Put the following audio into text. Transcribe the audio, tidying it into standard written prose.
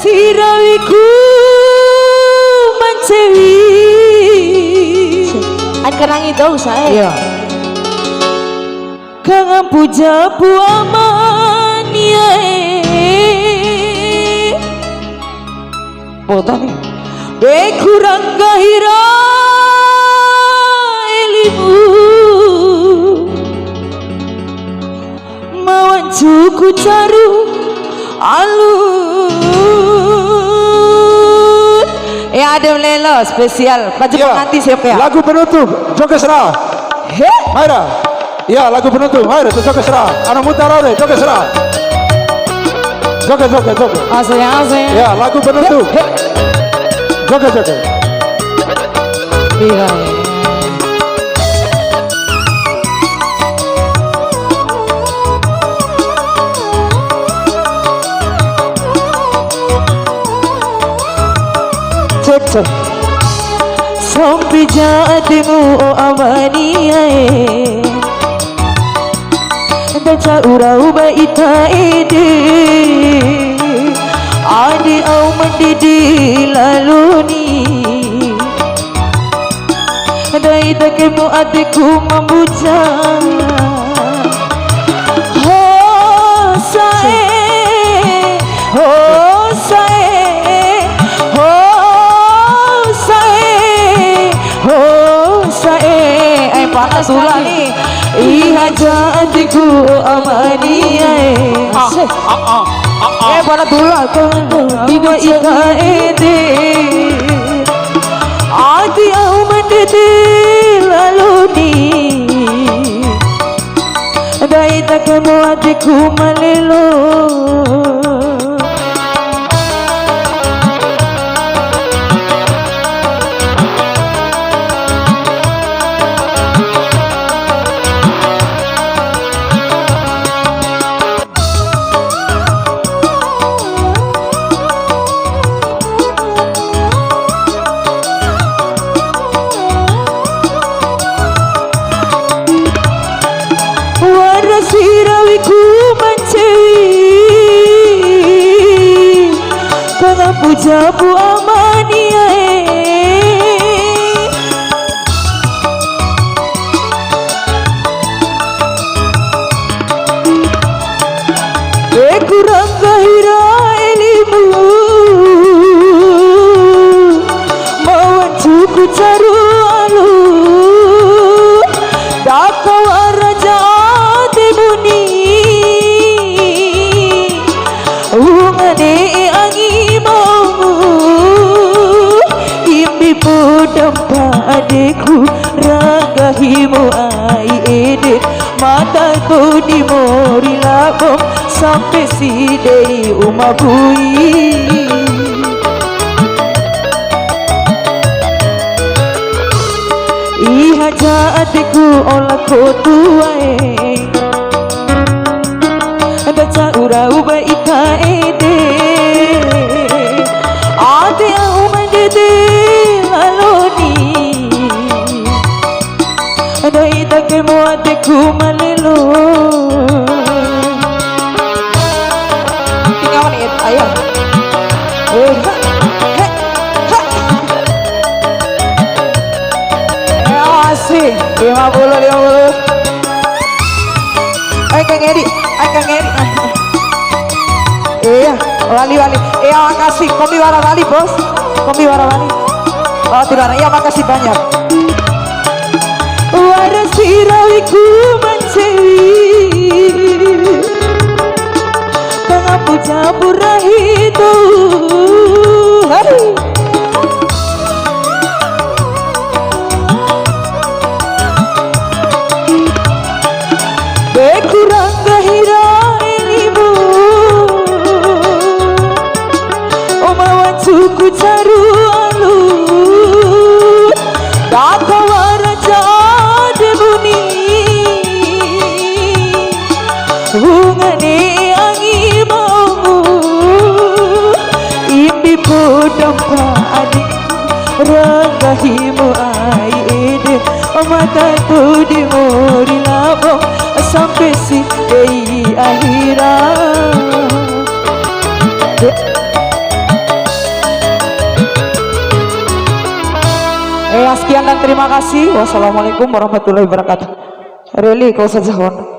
sirawiku mancewi Kenangi tau saya. Iya. Kang puja pu aman yae. Potane. Kurang gahira elimu. Mawan cuku caru alun. Ada Lelo spesial baju pengantin siapa ya? Lagu penutup Joget Serah. Maira. Ya, lagu penutup Maira itu Joget Serah. Anak mutarare Joget Serah. Joget. Asing. Ya, lagu penutup. Joget. Iya. Cek. Sampai jadimu amaniae Daca urau baita ide Adi au mendidi lalu ni Dai takemu adikku membuja Sulani iha jadiku amaniae pada dulakan tiba ika ede adi au mendede lalu ni dai takemu adikku malelo sirawiku mancewi Kang puja pu amaniae kurang gahira elimu mawan cuku caru alu dakawa raja adekku ragahimu ai edit mataku di mori labom sampai si dei umabui ihaja adekku olah kotuae daca urau baika ede ade au mendede Dai takemu adikku malelo tinggal menit ayo asik 50 Kang Edi iya wali iya makasih kombi warawali bos kombi warawali oh tidak iya makasih banyak Waras sirawiku mancewi Kang puja purahitu Bekurang gahira elimu Omawan suku caru alu Dakawa raja Hungane angi mau imbi podam pa adik ragahimu ai ede mata tu di mori labong sampai si dei akhirat Sekian dan terima kasih. Wassalamualaikum warahmatullahi wabarakatuh. Really, kau saja.